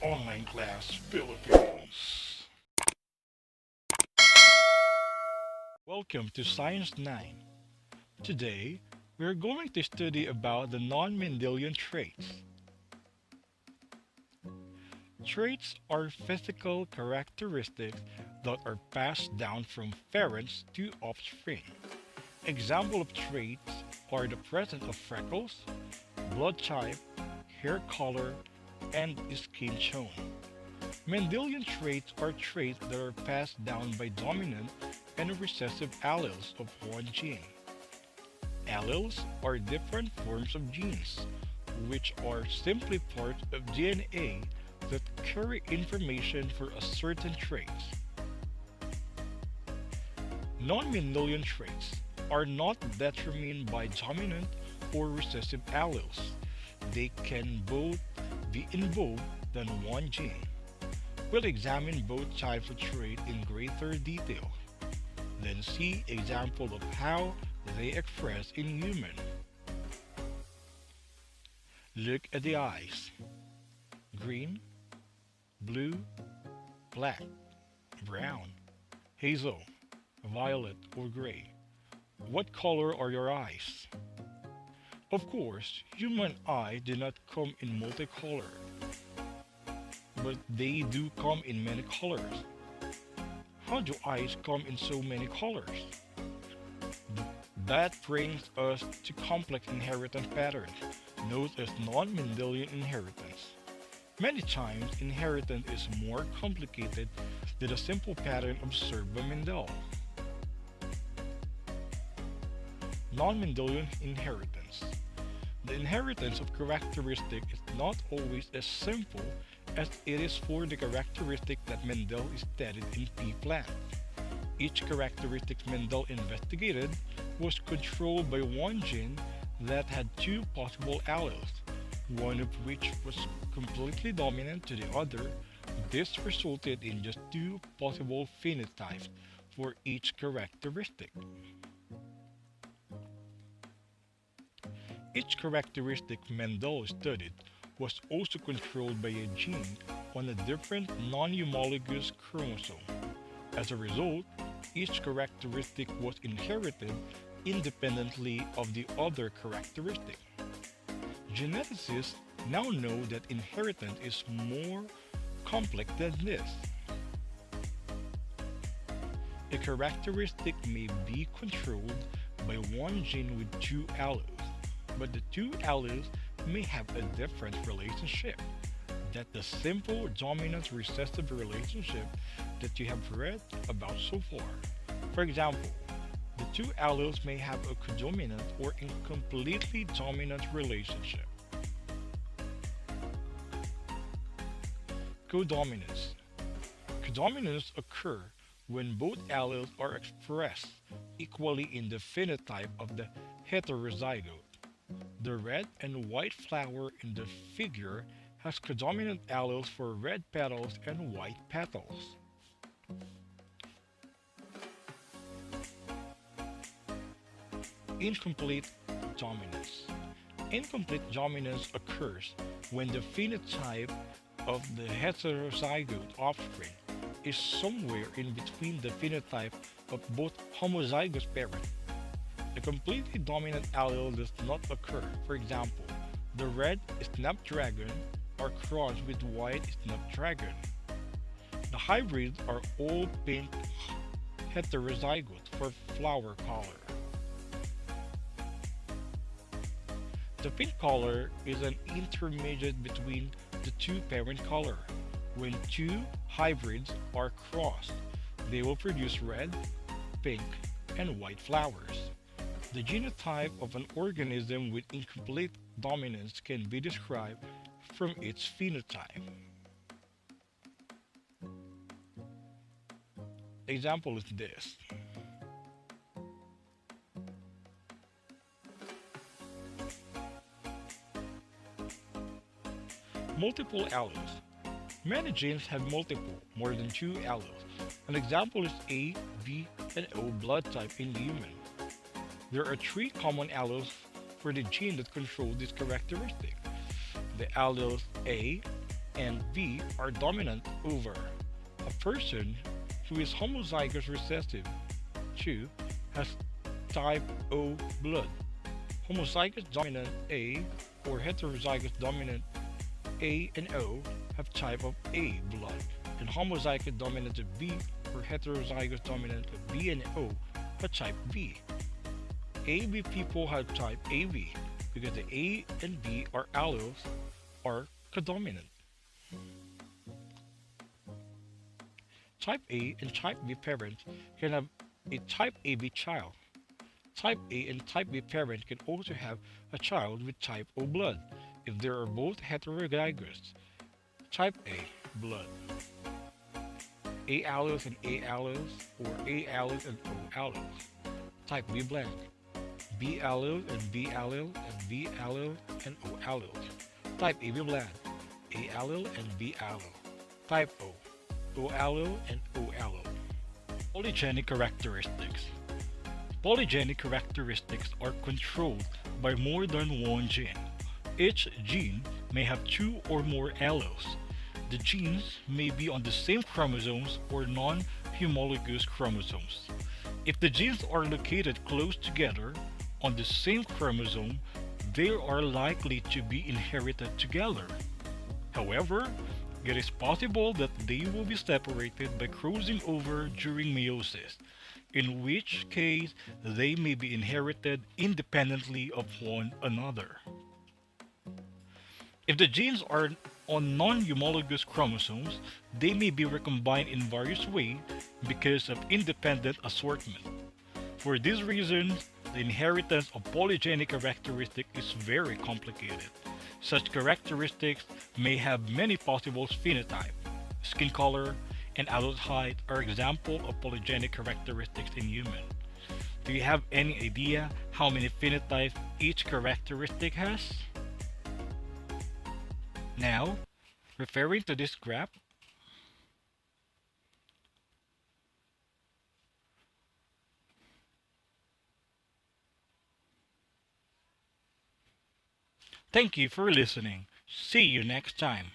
Online Class Philippines. Welcome to Science 9. Today, we're going to study about the non-Mendelian traits. Traits are physical characteristics that are passed down from parents to offspring. Examples of traits are the presence of freckles, blood type, hair color, and skin tone. Mendelian traits are traits that are passed down by dominant and recessive alleles of one gene. Alleles are different forms of genes, which are simply parts of DNA that carry information for a certain trait. Non-Mendelian traits are not determined by dominant or recessive alleles. They can both be involved than one gene. We'll examine both types of trait in greater detail, then see examples of how they express in human. Look at the eyes. Green, blue, black, brown, hazel, violet, or gray. What color are your eyes? Of course, human eyes do not come in multicolor, but they do come in many colors. How do eyes come in so many colors? That brings us to complex inheritance patterns, known as non-Mendelian inheritance. Many times, inheritance is more complicated than a simple pattern observed by Mendel. Non-Mendelian inheritance. The inheritance of characteristics is not always as simple as it is for the characteristic that Mendel studied in pea plant. Each characteristic Mendel investigated was controlled by one gene that had two possible alleles, one of which was completely dominant to the other. This resulted in just two possible phenotypes for each characteristic. Each characteristic Mendel studied was also controlled by a gene on a different non-homologous chromosome. As a result, each characteristic was inherited independently of the other characteristic. Geneticists now know that inheritance is more complex than this. A characteristic may be controlled by one gene with two alleles, but the two alleles may have a different relationship. That's the simple dominant recessive relationship that you have read about so far. For example, the two alleles may have a codominant or incompletely dominant relationship. Codominance. Codominance occur when both alleles are expressed equally in the phenotype of the heterozygote. The red and white flower in the figure has codominant alleles for red petals and white petals. Incomplete dominance. Incomplete dominance occurs when the phenotype of the heterozygote offspring is somewhere in between the phenotype of both homozygous parents. A completely dominant allele does not occur. For example, the red snapdragon are crossed with white snapdragon. The hybrids are all pink heterozygotes for flower color. The pink color is an intermediate between the two parent color. When two hybrids are crossed, they will produce red, pink, and white flowers. The genotype of an organism with incomplete dominance can be described from its phenotype. Example is this. Multiple alleles. Many genes have multiple, more than two alleles. An example is A, B, and O blood type in human. There are three common alleles for the gene that control this characteristic. The alleles A, and V are dominant over. A person who is homozygous recessive 2 has type O blood. Homozygous dominant A or heterozygous dominant A and O have type of A blood, and homozygous dominant of B or heterozygous dominant of B and O have type V. AB people have type AB because the A and B are alleles are codominant. Type A and type B parents can have a type AB child. Type A and type B parent can also have a child with type O blood if they are both heterozygous. Type A blood. A alleles and A alleles or A alleles and O alleles. Type B blend. B allele and B allele and B allele and O alleles. Type AB blend. A allele and B allele. Type O. O allele and O allele. Polygenic characteristics. Polygenic characteristics are controlled by more than one gene. Each gene may have two or more alleles. The genes may be on the same chromosomes or non-homologous chromosomes. If the genes are located close together on the same chromosome, they are likely to be inherited together. However, it is possible that they will be separated by crossing over during meiosis, in which case they may be inherited independently of one another. If the genes are on non-homologous chromosomes, they may be recombined in various ways because of independent assortment. For these reasons, the inheritance of polygenic characteristics is very complicated. Such characteristics may have many possible phenotypes. Skin color and adult height are examples of polygenic characteristics in humans. Do you have any idea how many phenotypes each characteristic has? Now, referring to this graph, thank you for listening. See you next time.